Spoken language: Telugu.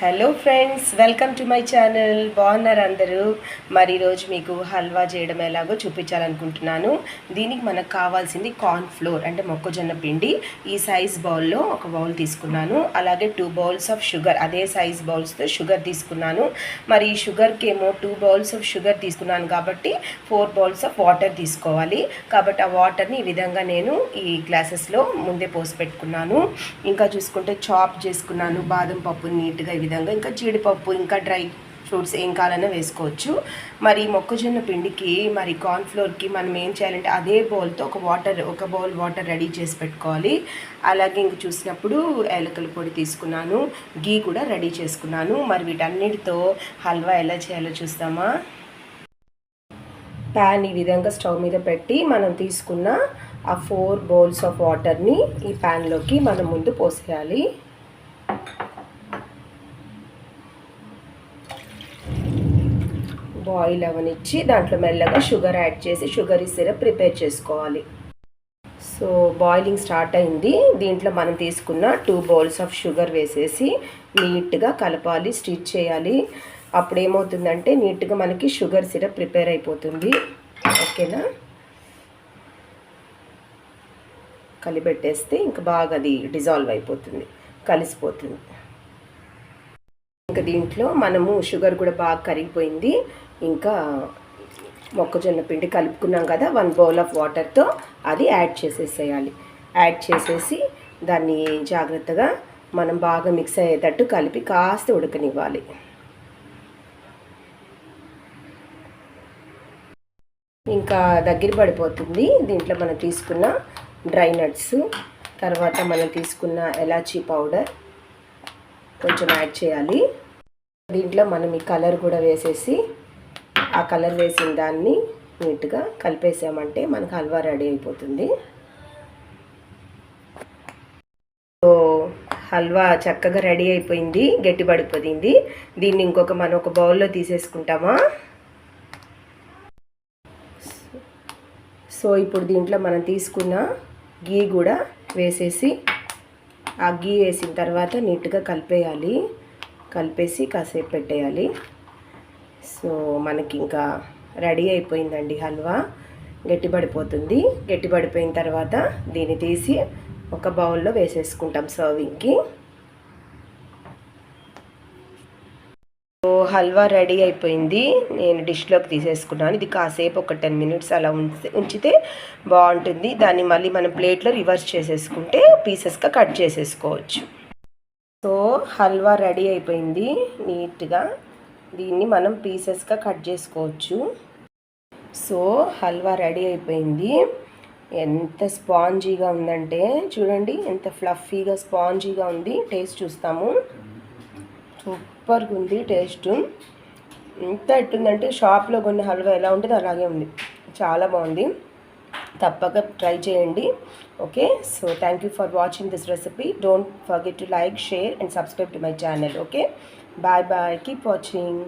Hello friends, welcome to my channel. బాగున్నారు అందరూ? మరి ఈరోజు మీకు హల్వా చేయడం ఎలాగో చూపించాలనుకుంటున్నాను. దీనికి మనకు కావాల్సింది కార్న్ ఫ్లోర్ అంటే మొక్కజొన్న పిండి. ఈ సైజ్ బౌల్లో ఒక బౌల్ తీసుకున్నాను. అలాగే 2 బౌల్స్ ఆఫ్ షుగర్, అదే సైజ్ బౌల్స్తో షుగర్ తీసుకున్నాను. మరి ఈ షుగర్కి ఏమో 2 బౌల్స్ ఆఫ్ షుగర్ తీసుకున్నాను కాబట్టి 4 బౌల్స్ ఆఫ్ వాటర్ తీసుకోవాలి. కాబట్టి ఆ వాటర్ని ఈ విధంగా నేను ఈ గ్లాసెస్లో ముందే పోసి పెట్టుకున్నాను. ఇంకా చూసుకుంటే చాప్ చేసుకున్నాను బాదం పప్పు నీట్గా విధంగా, ఇంకా జీడిపప్పు, ఇంకా డ్రై ఫ్రూట్స్ ఏం కావాలన్నా వేసుకోవచ్చు. మరి మొక్కజొన్న పిండికి మరి కార్న్ ఫ్లోర్కి మనం ఏం చేయాలంటే అదే బౌల్తో ఒక బౌల్ వాటర్ రెడీ చేసి పెట్టుకోవాలి. అలాగే ఇంక చూసినప్పుడు ఏలకల పొడి తీసుకున్నాను, గీ కూడా రెడీ చేసుకున్నాను. మరి వీటన్నిటితో హల్వా ఎలా చేయాలో చూస్తామా. ప్యాన్ ఈ విధంగా స్టవ్ మీద పెట్టి మనం తీసుకున్న ఆ 4 బౌల్స్ ఆఫ్ వాటర్ని ఈ ప్యాన్లోకి మనం ముందు పోసేయాలి. బాయిల్ అవనిచ్చి దాంట్లో మెల్లగా షుగర్ యాడ్ చేసి షుగర్ సిరప్ ప్రిపేర్ చేసుకోవాలి. సో బాయిలింగ్ స్టార్ట్ అయింది. దీంట్లో మనం తీసుకున్న 2 బౌల్స్ ఆఫ్ షుగర్ వేసేసి నీట్గా కలపాలి, స్టిర్ చేయాలి. అప్పుడు ఏమవుతుందంటే నీట్గా మనకి షుగర్ సిరప్ ప్రిపేర్ అయిపోతుంది. ఓకేనా? కలిపెట్టేస్తే ఇంకా బాగా అది డిజాల్వ్ అయిపోతుంది, కలిసిపోతుంది. ఇంకా దీంట్లో మనము షుగర్ కూడా బాగా కరిగిపోయింది. ఇంకా మొక్కజొన్న పిండి కలుపుకున్నాం కదా 1 బౌల్ ఆఫ్ వాటర్తో, అది యాడ్ చేసేసేయాలి. యాడ్ చేసేసి దాన్ని జాగ్రత్తగా మనం బాగా మిక్స్ అయ్యేటట్టు కలిపి కాస్త ఉడకనివ్వాలి. ఇంకా దగ్గర పడిపోతుంది. దీంట్లో మనం తీసుకున్న డ్రై నట్స్, తర్వాత మనం తీసుకున్న ఎలాచీ పౌడర్ కొంచెం యాడ్ చేయాలి. దీంట్లో మనం ఈ కలర్ కూడా వేసేసి ఆ కలర్ వేసిన దాన్ని నీట్గా కలిపేసామంటే మనకు హల్వా రెడీ అయిపోతుంది. సో హల్వా చక్కగా రెడీ అయిపోయింది, గట్టిపడిపోయింది. దీన్ని మనం ఒక బౌల్లో తీసేసుకుంటామా. సో ఇప్పుడు దీంట్లో మనం తీసుకున్న గీ కూడా వేసేసి ఆ గీ వేసిన తర్వాత నీట్గా కలిపేసి కాసేపు పెట్టేయాలి. సో మనకి ఇంకా రెడీ అయిపోయిందండి హల్వా. గట్టిపడిపోతుంది. గట్టిపడిపోయిన తర్వాత దీన్ని తీసి ఒక బౌల్లో వేసేసుకుంటాం సర్వింగ్కి. సో హల్వా రెడీ అయిపోయింది. నేను డిష్లోకి తీసేసుకున్నాను. ఇది కాసేపు ఒక 10 మినిట్స్ అలా ఉంచితే బాగుంటుంది. దాన్ని మళ్ళీ మనం ప్లేట్లో రివర్స్ చేసేసుకుంటే పీసెస్గా కట్ చేసేసుకోవచ్చు. సో హల్వా రెడీ అయిపోయింది నీట్గా. దీన్ని మనం పీసెస్గా కట్ చేసుకోవచ్చు. సో హల్వా రెడీ అయిపోయింది. ఎంత స్పాంజీగా ఉందంటే చూడండి, ఎంత ఫ్లఫీగా స్పాంజీగా ఉంది. టేస్ట్ చూస్తాము. సూపర్గా ఉంది టేస్ట్. ఎంత ఎట్టుందంటే షాప్లో కొన్ని హల్వా ఎలా ఉంటుందో అలాగే ఉంది. చాలా బాగుంది. తప్పక ట్రై చేయండి. Okay, so thank you for watching this recipe. Don't forget to like, share and subscribe to my channel. Okay, bye bye, keep watching.